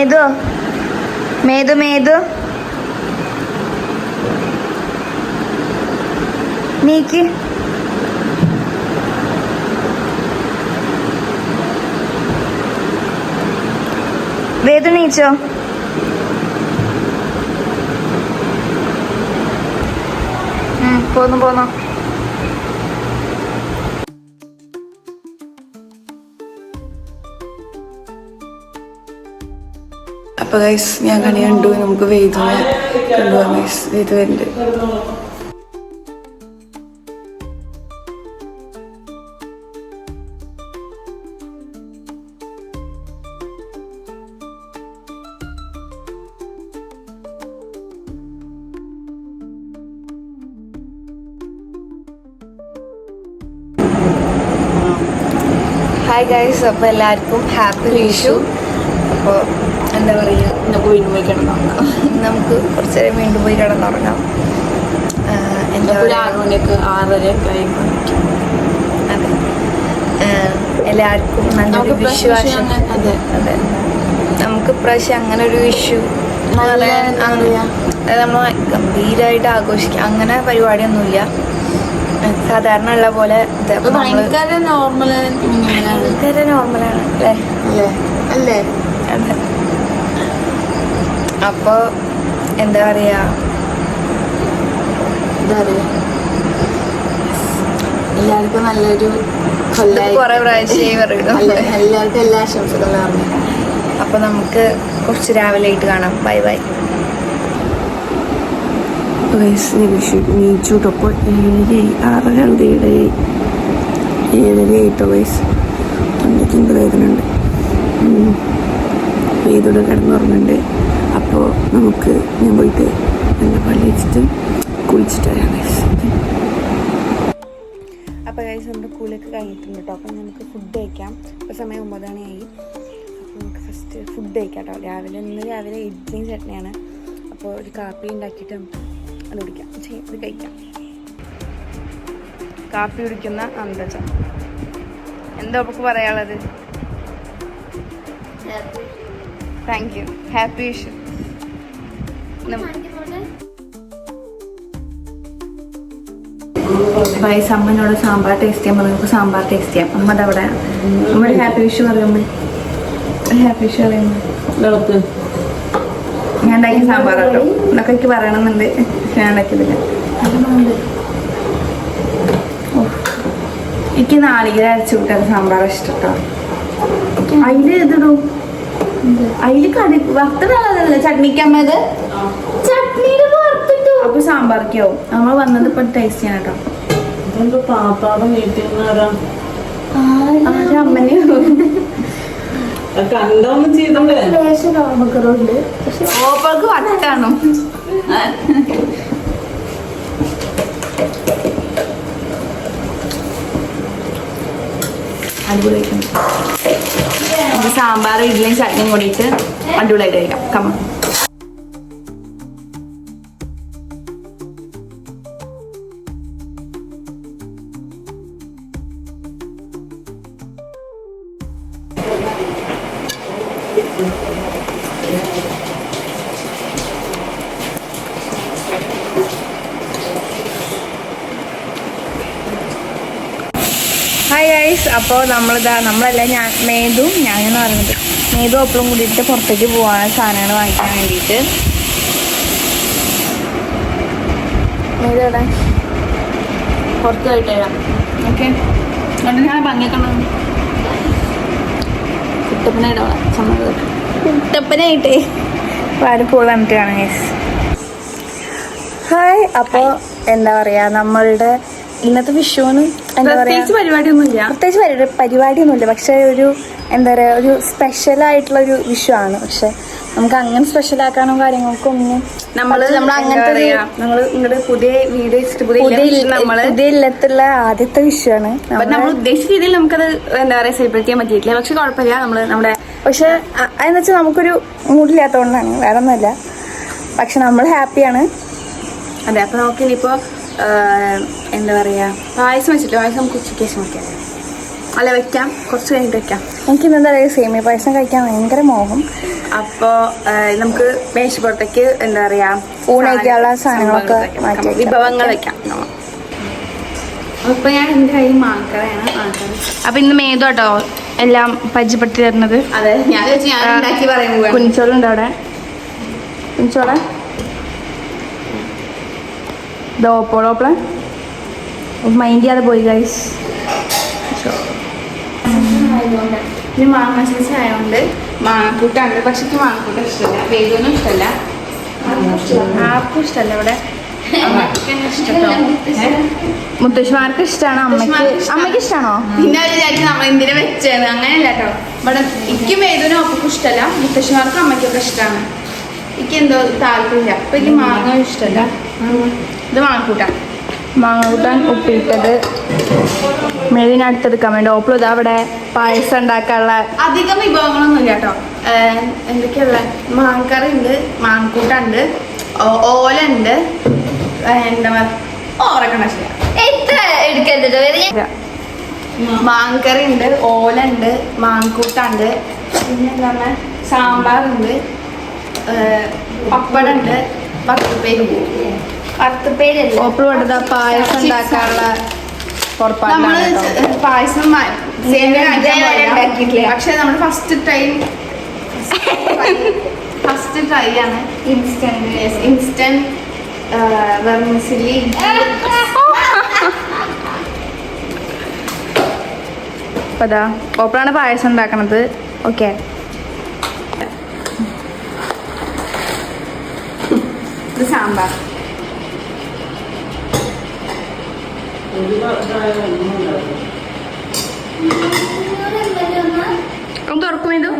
മേതു മേതു മേതു നീക്ക്. വേദു നീച്ചോ? പോന്നു പോന്നോ. അപ്പൊ ഗൈസ് ഞാൻ കളി കണ്ടു. നമുക്ക് വേദിനെ കണ്ടുപോകാം ഗൈസ്. വേദ് വരുന്നുണ്ട്. ഹായ് ഗൈസ്, അപ്പോൾ എല്ലാവർക്കും ഹാപ്പി വിഷു. അപ്പോൾ എന്താ പറയുക, നമുക്ക് വീണ്ടും പോയി കിടന്നുറങ്ങാം. നമുക്ക് കുറച്ച് നേരം വീണ്ടും പോയി കിടന്നുറങ്ങാം. എന്താ ഒരു 6 മണിയൊക്കെ 6:30 കഴിയുമ്പോൾ. അതെ, എല്ലാവർക്കും നല്ലൊരു വിഷു. അതെ അതെ, നമുക്ക് ഇപ്രാവശ്യം അങ്ങനെ ഒരു വിഷു നമ്മൾ ഗംഭീരമായിട്ട് ആഘോഷിക്കാം അങ്ങനെ പരിപാടിയൊന്നുമില്ല. സാധാരണ ഉള്ള പോലെ ഭയങ്കര നോർമലാണ് അല്ലേ? അതെ. അപ്പോൾ എന്താ പറയുക, എല്ലാവർക്കും നല്ലൊരു കുറേ പ്രാവശ്യമായി പറയുന്നു. എല്ലാവർക്കും എല്ലാ ആശംസകളും പറഞ്ഞു. അപ്പോൾ നമുക്ക് കുറച്ച് രാവിലെ ആയിട്ട് കാണാം. Bye bye. നീച്ചൂട്ടപ്പോൾ 7:06 വയസ്സ് തൊണ്ടയ്ക്ക് വേദനയുണ്ട്. വേദോടെ കിടന്നുറങ്ങുന്നുണ്ട്. അപ്പോൾ നമുക്ക് ഞാൻ പോയിട്ട് എൻ്റെ പള്ളി വെച്ചിട്ട് കുളിച്ചിട്ട് വരാം ഗൈസ്. അപ്പോൾ ഗൈസ് നമ്മുടെ കുളിയൊക്കെ കഴിഞ്ഞിട്ടുണ്ട് കേട്ടോ. അപ്പം നമുക്ക് ഫുഡ് കഴിക്കാം. ഇപ്പോൾ സമയം 9 മണിയായി. അപ്പോൾ നമുക്ക് ഫസ്റ്റ് ഫുഡ് കഴിക്കാം കേട്ടോ. ഇന്ന് രാവിലെ ഇഡ്ഡലിയും ചട്നിയാണ്. അപ്പോൾ ഒരു കാപ്പി ഉണ്ടാക്കിയിട്ട് നമുക്ക് അത് കുടിക്കാം. ഇത് കഴിക്കാം. കാപ്പി കുടിക്കുന്ന അന്തച്ച എന്താ നമുക്ക് പറയാനുള്ളത്? Thank you. ഹാപ്പി വിഷു. വയസ്സ് അമ്മനോട് സാമ്പാർ ടേസ്റ്റ് ചെയ്യാൻ പറഞ്ഞു. നമുക്ക് സാമ്പാർ ടേസ്റ്റ് ചെയ്യാം. അമ്മ അതവിടെ നമ്മുടെ ഹാപ്പി വിഷു പറയുമ്പോൾ ഹാപ്പി വിഷു പറയുമ്പോൾ ഞാൻ ഉണ്ടാക്കിയ സാമ്പാർ കേട്ടോ. എന്നൊക്കെ എനിക്ക് പറയണമെന്നുണ്ട്. ഞാൻ ഉണ്ടാക്കിയതില്ല. എനിക്ക് നാളികേരം അരച്ചു വിട്ടാൽ സാമ്പാർ ഇഷ്ടം കേട്ടോ. അതിൽ ഇതിടും. അതിൽ കടി വറുത്തതല്ലേ ചട്നിക്കമ്മത്? ചട്നിയിൽ വറുത്തിട്ടു. അപ്പൊ സാമ്പാർക്ക് ആവും. നമ്മൾ വന്നത് ഇപ്പൊ ടേസ്റ്റ് ചെയ്യാൻ കേട്ടോ. അമ്മനെ ഓപ്പർക്ക് വട്ടാണോ? അടിപൊളിയായിട്ട് നമുക്ക് സാമ്പാർ ഇഡ്ഡലിയും ചട്നിയും കൂടിയിട്ട് അടിപൊളിയായിട്ട് കഴിക്കാം. കമ്മ ഹായ് ഗൈസ്, അപ്പോൾ നമ്മളല്ല ഞാനെന്ന് പറയുന്നത് മേതു അപ്പളും കൂടിയിട്ട് പുറത്തേക്ക് പോകാൻ സാധനങ്ങൾ വാങ്ങിക്കാൻ വേണ്ടിയിട്ട്. മേതു എവിടെ? പുറത്ത് പോയിട്ട് വരാം. ഓക്കെ, ഞാൻ ഭംഗിയൊക്കെ കുട്ടപ്പനായിട്ടേ പാടിപ്പോൾ വന്നിട്ട് കാണാം ഗൈസ്. ഹായ്. അപ്പോൾ എന്താ പറയുക, നമ്മളുടെ ഇന്നത്തെ വിഷുവിന് എന്താ പറയുക പ്രത്യേകിച്ച് പരിപാടിയൊന്നുമില്ല. പക്ഷെ ഒരു എന്താ പറയുക, ഒരു സ്പെഷ്യലായിട്ടുള്ളൊരു വിഷുവാണ്. പക്ഷെ നമുക്ക് അങ്ങനെ സ്പെഷ്യലാക്കാനോ കാര്യങ്ങൾക്കും ഒന്നും നമ്മൾ അങ്ങനത്തെ നിങ്ങളുടെ പുതിയ വീഡിയോ പുതിയ ഇല്ലത്തുള്ള ആദ്യത്തെ വിഷുവാണ്. നമ്മൾ ഉദ്ദേശിച്ച രീതിയിൽ നമുക്കത് എന്താ പറയുക സെലിബ്രേറ്റ് ചെയ്യാൻ പറ്റിയിട്ടില്ല. പക്ഷെ കുഴപ്പമില്ല. നമ്മുടെ പക്ഷെ അതെന്ന് വെച്ചാൽ നമുക്കൊരു മൂഡില്ലാത്തതുകൊണ്ടാണ്, വേറെ ഒന്നുമില്ല. പക്ഷെ നമ്മൾ ഹാപ്പിയാണ്. അതെ. അപ്പൊ നമുക്ക് ഇനിയിപ്പോ എന്താ പറയാ, പായസം വെച്ചിട്ട് പായസം നമുക്ക് ഉച്ചയ്ക്ക് ശേഷം വെക്കാം. അല്ല വെക്കാം, കുറച്ച് കഴിഞ്ഞിട്ട് വെക്കാം. എനിക്ക് ഇന്നെന്താ പറയുക സേമിയ പായസം കഴിക്കാൻ ഭയങ്കര മോഹം. അപ്പോൾ നമുക്ക് മേശപ്പുറത്തേക്ക് എന്താ പറയാ ഊണയ്ക്കുള്ള സാധനങ്ങളൊക്കെ മാറ്റി വിഭവങ്ങൾ വെക്കാം. അപ്പൊ ഞാൻ എന്റെ കയ്യിൽ മാങ്ങക്കറിയാണ്. അപ്പൊ ഇന്ന് മേതു കേട്ടോ എല്ലാം പരിചയപ്പെടുത്തി തരുന്നത്. അതെ, ഞാൻ ഉണ്ടാക്കി പറയുമ്പോൾ കുഞ്ചോളുണ്ട് അവിടെ. കുഞ്ചോളെ ഓപ്പോളോപ്പളെ മൈൻഡ് ചെയ്യാതെ പോയി ഗൈസ്. ഇനി മാങ്ങ സീസൺ ആയതുകൊണ്ട് മാങ്ങക്കൂട്ടാണ്. പക്ഷെ എനിക്ക് മാങ്ങക്കൂട്ട ഇഷ്ടമല്ല, വേഗമൊന്നും ഇഷ്ടമല്ല, ആർക്കും ഇഷ്ടമല്ല. ഇവിടെ മുത്തശ്ശിമാർക്ക് ഇഷ്ടമാണ്, അമ്മയ്ക്ക് ഇഷ്ടമാണോ? പിന്നെ അവർ വിചാരിക്കും നമ്മൾ എന്തിനാ വെച്ചത്. അങ്ങനെയല്ല കേട്ടോ. ഇവിടെ എനിക്കും വേദനും അപ്പക്കും ഇഷ്ടമല്ല, മുത്തശ്ശിമാർക്കും അമ്മയ്ക്കൊക്കെ ഇഷ്ടമാണ്. എനിക്ക് എന്തോ താല്പര്യമില്ല. അപ്പൊ എനിക്ക് മാങ്ങ ഇഷ്ടമല്ല. ഇത് മാങ്ങക്കൂട്ടാൻ. മാങ്ങൂട്ടാൻ ഉപ്പിട്ടത് മെഴുകിനടുത്തെടുക്കാൻ വേണ്ടി ഓപ്പിളും ഇതാ അവിടെ പായസം ഉണ്ടാക്കാനുള്ള അധികം വിഭവങ്ങളൊന്നും ഇല്ല കേട്ടോ. എന്തൊക്കെയുള്ള മാങ്ങക്കറി ഉണ്ട്, മാങ്ങക്കൂട്ടുണ്ട്, ഓല ഉണ്ട്, എന്താ ഓറക്കണ മാങ്ങക്കറി ഉണ്ട്, ഓല ഉണ്ട്, മാങ്ങക്കൂട്ടുണ്ട്, പിന്നെ എന്താ പറഞ്ഞ സാമ്പാറുണ്ട്, പപ്പടം ഉണ്ട്, പത്തുപ്പേരുണ്ട്. ഓപ്പിളും എടുത്ത പായസം ഉണ്ടാക്കാനുള്ള നമ്മള് പായസം പക്ഷെ നമ്മൾ ഫസ്റ്റ് ട്രൈ ആണ് ഇൻസ്റ്റന്റ് വെർമിസിലി. അപ്പൊ അതാ ഓപ്പിളാണ് പായസം ഉണ്ടാക്കണത്. ഓക്കെ, ഇത് സാമ്പാർ. തുറക്കുമോ?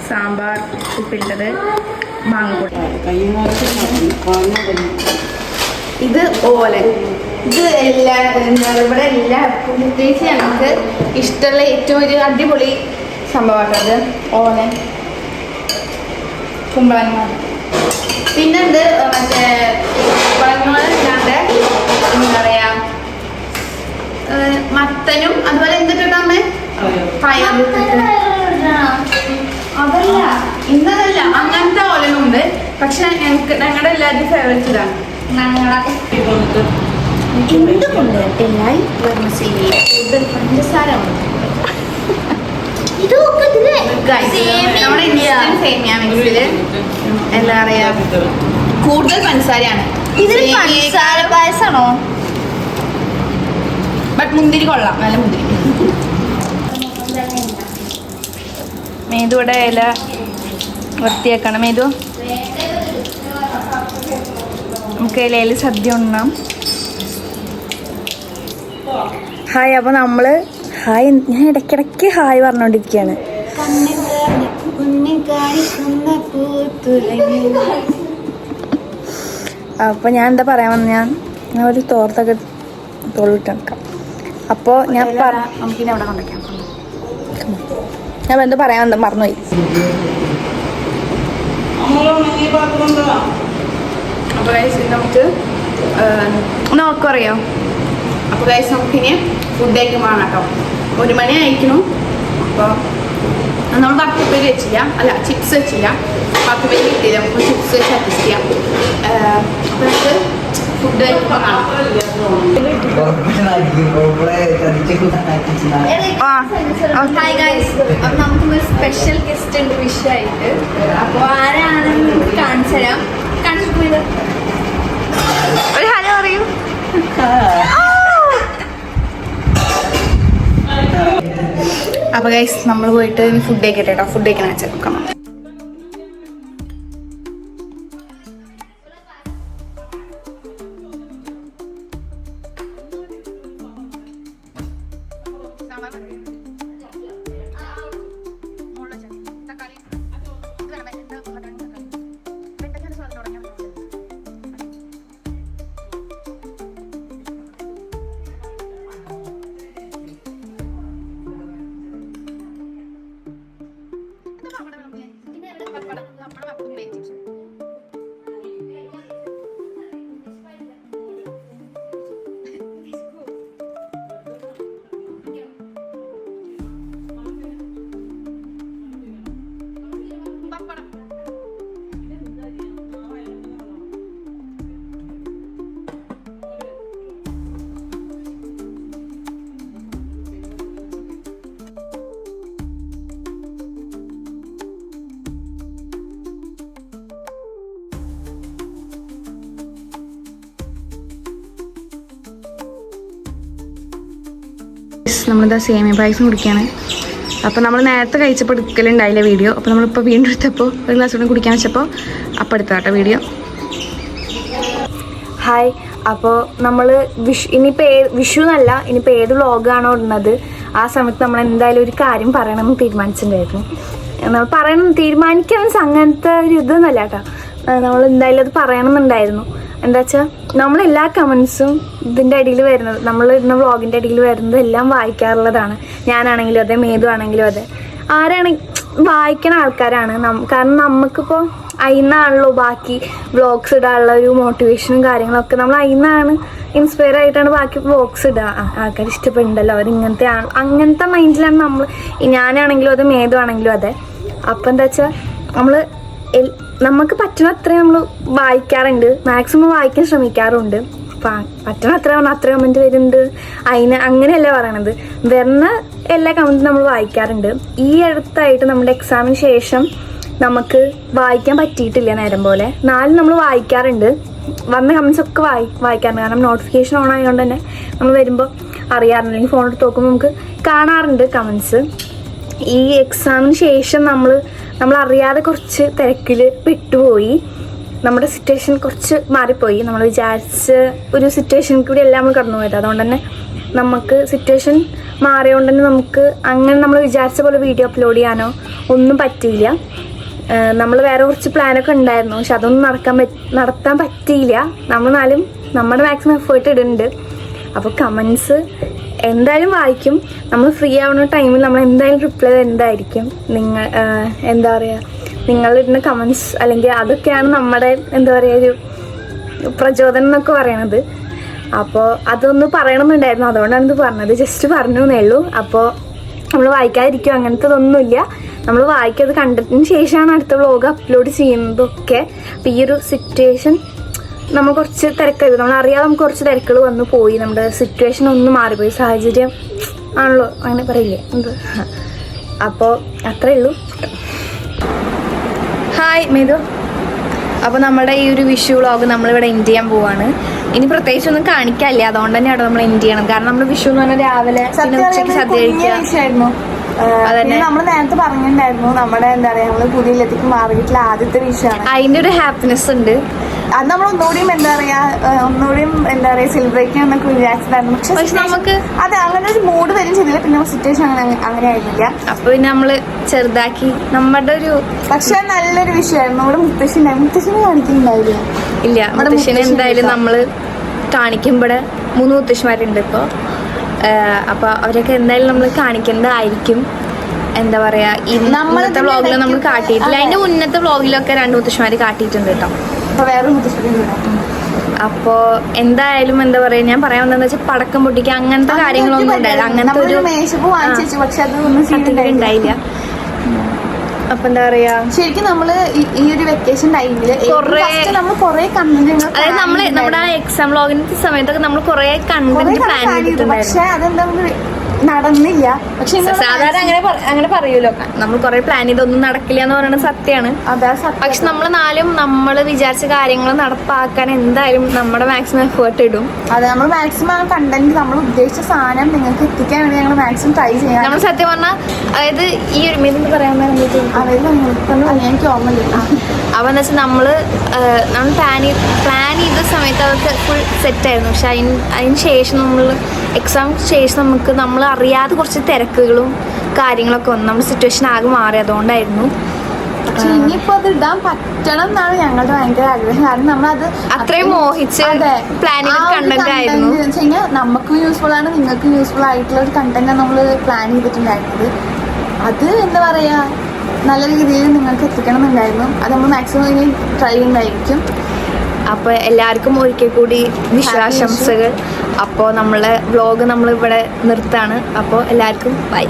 സാമ്പാർ ഉപ്പിട്ടത് മാങ്ങക്കൂട്ട. ഇത് ഓലൻ. ഇത് എല്ലാ ഇവിടെ എല്ലാവർക്കും പ്രത്യേകിച്ച് ഞങ്ങൾക്ക് ഇഷ്ടമുള്ള ഏറ്റവും ഒരു അടിപൊളി സംഭവമാട്ടത് ഓലൻ കുമ്പളങ്ങ. പിന്നെന്ത് മറ്റേ കുമ്പളങ്ങളില്ലാണ്ട് എന്താ പറയാ മത്തനും അതുപോലെ എന്തിട്ടാ അമ്മ പയർ. അതല്ല ഇന്നതല്ല, അങ്ങനത്തെ ഓലനുണ്ട്. പക്ഷെ ഞങ്ങളുടെ എല്ലാവരുടെയും ഫേവറേറ്റ് ഇതാണ്. എന്തുകൊണ്ടില്ലായി കൂടുതൽ പഞ്ചസാര നമ്മുടെ ഇന്ത്യൻ സേമിയ മിക്സില് എന്താ പറയാ കൂടുതൽ പഞ്ചസാരയാണ്. പഞ്ചസാര പായസാണോ? ബട്ട് മുന്തിരി കൊള്ളാം, നല്ല മുന്തിരി. മേതുവിടെ ഇല വൃത്തിയാക്കണം. മേതു നമുക്ക് ഇലയിൽ സദ്യ ഉണ്ണാം. ഹായ്. അപ്പോൾ നമ്മൾ ഹായ്, ഞാൻ ഇടയ്ക്കിടയ്ക്ക് ഹായ് പറഞ്ഞുകൊണ്ടിരിക്കുകയാണ്. അപ്പോൾ ഞാൻ എന്താ പറയാൻ വന്നത്, ഞാൻ ഒരു തോർത്തൊക്കെ തോളിട്ടെടുക്കാം. അപ്പോൾ ഞാൻ നമുക്കിനി അവിടെ കൊണ്ടുവയ്ക്കാം. ഞാൻ എന്ത് പറയാൻ മറന്നുപോയി. അപ്പോൾ ഗൈസ് നമുക്ക് നോക്കറിയോ? അപ്പോൾ ഗൈസ് നമുക്കിനി ഫുഡ് കഴിക്കുമ്പോൾ കേട്ടോ 1 മണി അയക്കണം. അപ്പോൾ നമ്മൾ പത്തുപ്പേര് വെച്ചില്ല, അല്ല ചിപ്സ് വെച്ചില്ല, പത്തുപ്പേര് കിട്ടിയില്ല. നമുക്ക് ചിപ്സ് വെച്ച് അഡ്ജസ്റ്റ് ചെയ്യാം. അപ്പോൾ നമുക്ക് ഫുഡ് കഴിക്കുമ്പോൾ കാണാം. ഹായ് ഗൈസ്, അപ്പം നമുക്കൊരു സ്പെഷ്യൽ ഗസ്റ്റ് ഉണ്ട് വിഷയമായിട്ട്. അപ്പോൾ ആരാണെന്ന് കാണിച്ചു തരാം. കാണിച്ചു ഒരു ഹലോ പറയൂ. അപ്പോൾ ഗൈസ് നമ്മൾ പോയിട്ട് ഫുഡ് കഴിക്കട്ടെ കേട്ടോ. ഫുഡ് കഴിക്കാൻ വെച്ചാൽ നോക്കാം. ഗൈസ് നമ്മളിതാ സേമിയ പായസം കുടിക്കുകയാണ്. അപ്പോൾ നമ്മൾ നേരത്തെ കഴിച്ചപ്പോൾ എടുക്കലുണ്ടായില്ല വീഡിയോ. അപ്പോൾ നമ്മളിപ്പോൾ വീണ്ടും എടുത്തപ്പോൾ ഒരു ഗ്ലാസ് കൂടെ കുടിക്കാൻ വെച്ചപ്പോൾ അപ്പോൾ എടുത്താട്ടോ വീഡിയോ. ഹായ്. അപ്പോൾ നമ്മൾ ഇനിയിപ്പോൾ വിഷു എന്നല്ല, ഇനിയിപ്പോൾ ഏത് വ്ളോഗാണോ ഇടുന്നത് ആ സമയത്ത് നമ്മൾ എന്തായാലും ഒരു കാര്യം പറയണമെന്ന് തീരുമാനിച്ചിട്ടുണ്ടായിരുന്നു. നമ്മൾ തീരുമാനിക്കാൻ അങ്ങനത്തെ ഒരു ഇതൊന്നുമല്ല കേട്ടോ. നമ്മൾ എന്തായാലും അത് പറയണമെന്നുണ്ടായിരുന്നു. എന്താ വെച്ചാൽ നമ്മളെല്ലാ കമൻസും ഇതിൻ്റെ അടിയിൽ വരുന്നത്, നമ്മൾ ഇടുന്ന വ്ളോഗിൻ്റെ അടിയിൽ വരുന്നത് എല്ലാം വായിക്കാറുള്ളതാണ്. ഞാനാണെങ്കിലും അതെ, മേതു ആണെങ്കിലും അതെ, വായിക്കുന്ന ആൾക്കാരാണ്. കാരണം നമുക്കിപ്പോൾ അതിന്നാണല്ലോ ബാക്കി വ്ളോഗ്സ് ഇടാനുള്ള ഒരു മോട്ടിവേഷനും കാര്യങ്ങളൊക്കെ. നമ്മൾ അതിന്നാണ് ഇൻസ്പയർ ആയിട്ടാണ് ബാക്കി വ്ളോഗ്സ് ഇടുക. ആൾക്കാർ ഇഷ്ടപ്പെടുന്നുണ്ടല്ലോ, അവരിങ്ങനത്തെ അങ്ങനത്തെ മൈൻഡിലാണ് നമ്മൾ. ഞാനാണെങ്കിലും അതെ, മേതു ആണെങ്കിലും അതെ. അപ്പം എന്താ വെച്ചാൽ നമുക്ക് പറ്റുന്ന അത്രയും നമ്മൾ വായിക്കാറുണ്ട്, മാക്സിമം വായിക്കാൻ ശ്രമിക്കാറുണ്ട്. പറ്റുന്ന അത്ര കമൻറ്റ് വരുന്നുണ്ട് അങ്ങനെയല്ല പറയണത്, വരുന്ന എല്ലാ കമൻറ്റും നമ്മൾ വായിക്കാറുണ്ട്. ഈ അടുത്തായിട്ട് നമ്മുടെ എക്സാമിന് ശേഷം നമുക്ക് വായിക്കാൻ പറ്റിയിട്ടില്ല നേരം പോലെ. നാലും നമ്മൾ വായിക്കാറുണ്ട്, വന്ന കമൻസ് ഒക്കെ വായിക്കാറുണ്ട്. കാരണം നോട്ടിഫിക്കേഷൻ ഓൺ ആയതുകൊണ്ട് തന്നെ നമ്മൾ വരുമ്പോൾ അറിയാറുണ്ട്, അല്ലെങ്കിൽ ഫോൺ എടുത്ത് നോക്കുമ്പോൾ നമുക്ക് കാണാറുണ്ട് കമൻസ്. ഈ എക്സാമിന് ശേഷം നമ്മൾ അറിയാതെ കുറച്ച് തിരക്കിൽ പെട്ടുപോയി. നമ്മുടെ സിറ്റുവേഷൻ കുറച്ച് മാറിപ്പോയി. നമ്മൾ വിചാരിച്ച ഒരു സിറ്റുവേഷൻ കൂടി എല്ലാം നമ്മൾ കടന്നു പോയത്. അതുകൊണ്ട് തന്നെ നമുക്ക് സിറ്റുവേഷൻ മാറിയതുകൊണ്ട് തന്നെ നമുക്ക് അങ്ങനെ നമ്മൾ വിചാരിച്ച പോലെ വീഡിയോ അപ്ലോഡ് ചെയ്യാനോ ഒന്നും പറ്റിയില്ല. നമ്മൾ വേറെ കുറച്ച് പ്ലാനൊക്കെ ഉണ്ടായിരുന്നു, പക്ഷെ അതൊന്നും നടത്താൻ പറ്റിയില്ല. നമ്മളാലും നമ്മുടെ മാക്സിമം എഫേർട്ട് ഇടുന്നുണ്ട്. അപ്പോൾ കമൻസ് എന്തായാലും വായിക്കും. നമ്മൾ ഫ്രീ ആവുന്ന ടൈമിൽ നമ്മൾ എന്തായാലും റിപ്ലൈ എന്തായിരിക്കും. എന്താ പറയുക, നിങ്ങളിടുന്ന കമൻസ് അല്ലെങ്കിൽ അതൊക്കെയാണ് നമ്മുടെ എന്താ പറയുക ഒരു പ്രചോദനം എന്നൊക്കെ പറയണത്. അപ്പോൾ അതൊന്ന് പറയണമെന്നുണ്ടായിരുന്നു, അതുകൊണ്ടാണ് ഇത് പറഞ്ഞത്. ജസ്റ്റ് പറഞ്ഞു എന്നേ ഉള്ളൂ. അപ്പോൾ നമ്മൾ വായിക്കാതിരിക്കും അങ്ങനത്തതൊന്നുമില്ല. നമ്മൾ വായിക്കത് കണ്ടതിന് ശേഷമാണ് അടുത്ത വ്ളോഗ് അപ്ലോഡ് ചെയ്യുന്നതൊക്കെ. അപ്പോൾ ഈ ഒരു സിറ്റുവേഷൻ നമ്മൾ കുറച്ച് തിരക്കായി, നമ്മൾ അറിയാതെ നമുക്ക് കുറച്ച് തിരക്കുകൾ വന്നു പോയി. നമ്മുടെ സിറ്റുവേഷൻ ഒന്ന് മാറിപ്പോയി, സാഹചര്യം ആണല്ലോ അങ്ങനെ പറയില്ലേ എന്ത്. അപ്പോൾ അത്രയേ ഉള്ളൂ. ഹായ് മേതു. അപ്പോൾ നമ്മുടെ ഈ ഒരു വിഷു വ്ളോഗ് നമ്മളിവിടെ എൻഡ് ചെയ്യാൻ പോവാണ്. ഇനി പ്രത്യേകിച്ച് ഒന്നും കാണിക്കാനില്ല, അതുകൊണ്ട് തന്നെയാണ് നമ്മൾ എൻഡ് ചെയ്യണം. കാരണം നമ്മൾ വിഷു എന്ന് പറഞ്ഞാൽ രാവിലെ ഉച്ചയ്ക്ക് സദ്യ കഴിക്കുക. അതന്നെ നമ്മൾ നേരത്തെ പറഞ്ഞിട്ടുണ്ടായിരുന്നു, നമ്മുടെ എന്താ പറയാ, നമ്മള് പുതിയ മാറിയിട്ടുള്ള ആദ്യത്തെ വിഷയമാണ്. അതിന്റെ ഒരു ഹാപ്പിനെസ് ഉണ്ട്. അത് നമ്മൾ ഒന്നുകൂടിയും എന്താ പറയാ സെലിബ്രേറ്റ് ചെയ്യാന്നൊക്കെ വിചാരിച്ചതായിരുന്നു. പക്ഷെ നമുക്ക് അതെ അങ്ങനെ ഒരു മൂഡ് വരും ചെയ്തില്ല. പിന്നെ സിറ്റുവേഷൻ അങ്ങനെ ആയിരുന്നില്ല. അപ്പൊ പിന്നെ നമ്മള് ചെറുതാക്കി നമ്മുടെ ഒരു, പക്ഷെ നല്ലൊരു വിഷയമായിരുന്നു. നമ്മുടെ മുത്തശ്ശിനെ കാണിക്കുന്നുണ്ടാവില്ല. ഇല്ല, മുത്തശ്ശിനെ എന്തായാലും നമ്മള് കാണിക്കും. ഇവിടെ 3 മുത്തശ്ശിമാരുണ്ട് ഇപ്പോൾ. അപ്പോൾ അവരൊക്കെ എന്തായാലും നമ്മൾ കാണിക്കേണ്ടതായിരിക്കും. എന്താ പറയാ, ഇന്നത്തെ വ്ളോഗിൽ നമ്മൾ കാട്ടിയിട്ടില്ല. അതിന്റെ മുന്നത്തെ വ്ളോഗിലൊക്കെ 2 മുത്തശ്ശിമാര് കാട്ടിയിട്ടുണ്ട് കേട്ടോ. അപ്പോൾ എന്തായാലും എന്താ പറയാ, ഞാൻ പറയാൻ വന്നതെന്ന് വെച്ചാൽ പടക്കം പൊട്ടിക്കുക അങ്ങനത്തെ കാര്യങ്ങളൊന്നും ഉണ്ടായില്ല. അങ്ങനത്തെ ഒരു ഉണ്ടായില്ല. അപ്പൊ എന്താ പറയാ, ശരിക്കും നമ്മള് ഈ ഒരു വെക്കേഷൻ ടൈമില് നമ്മൾ കുറെ കണ്ടന്റ്, അതായത് നമ്മള് നമ്മുടെ എക്സാം വ്ളോഗിന്റെ സമയത്തൊക്കെ നമ്മൾ കുറെ കണ്ടന്റ് പ്ലാൻ ചെയ്തിട്ടുണ്ട്. പക്ഷെ അതെന്താ നടന്നില്ല. പക്ഷെ സാധാരണ അങ്ങനെ പറയൂലോ, നമ്മൾ കുറെ പ്ലാൻ ചെയ്തൊന്നും നടക്കില്ല എന്ന് പറയുന്നത് സത്യമാണ്. പക്ഷെ നമ്മൾ വിചാരിച്ച കാര്യങ്ങൾ നടപ്പാക്കാൻ എന്തായാലും നമ്മുടെ മാക്സിമം എഫേർട്ട് ഇടും. അതെ, നമ്മൾ മാക്സിമം കണ്ടന്റ്, നമ്മൾ ഉദ്ദേശിച്ച സാധനം നിങ്ങൾക്ക് എത്തിക്കാൻ വേണ്ടി ഞങ്ങൾ മാക്സിമം ട്രൈ ചെയ്യാം. നമ്മൾ സത്യം പറഞ്ഞാൽ അതായത് ഈ ഒരു മെയിൻ പറയാൻ എനിക്ക് ഓർമ്മയില്ല. അപ്പൊ എന്താ വെച്ചാൽ നമ്മൾ പ്ലാൻ ചെയ്ത സമയത്ത് അതൊക്കെ ഫുൾ സെറ്റായിരുന്നു. പക്ഷെ അതിന് ശേഷം എക്സാം ശേഷം നമ്മൾ അറിയാതെ കുറച്ച് തിരക്കുകളും കാര്യങ്ങളൊക്കെ വന്നു. നമ്മുടെ സിറ്റുവേഷൻ ആകെ മാറി, അതുകൊണ്ടായിരുന്നു. പക്ഷെ ഇനിയിപ്പോ അത് ഇടാൻ പറ്റണം എന്നാണ് ഞങ്ങളുടെ ഭയങ്കര ആഗ്രഹം. കാരണം നമ്മളത് അത്രയും മോഹിച്ച് പ്ലാൻ ചെയ്ത കണ്ടന്റ് ആയിരുന്നു. നമുക്കും യൂസ്ഫുൾ ആണ്, നിങ്ങൾക്കും യൂസ്ഫുൾ ആയിട്ടുള്ള ഒരു കണ്ടന്റ് നമ്മൾ പ്ലാൻ ചെയ്തിട്ടുണ്ടായിരുന്നത്. അത് എന്താ പറയാ, നല്ല രീതിയിൽ നിങ്ങൾക്ക് എത്തിക്കണം എന്നുണ്ടായിരുന്നു. അത് നമ്മൾ മാക്സിമം ഇനി ട്രൈ ചെയ്യുന്നതായിരിക്കും. അപ്പോൾ എല്ലാവർക്കും ഒരിക്കൽ കൂടി വിശ്വാസംസകൾ. അപ്പോൾ നമ്മളെ വ്ളോഗ് നമ്മളിവിടെ നിർത്താണ്. അപ്പോൾ എല്ലാവർക്കും ബൈ.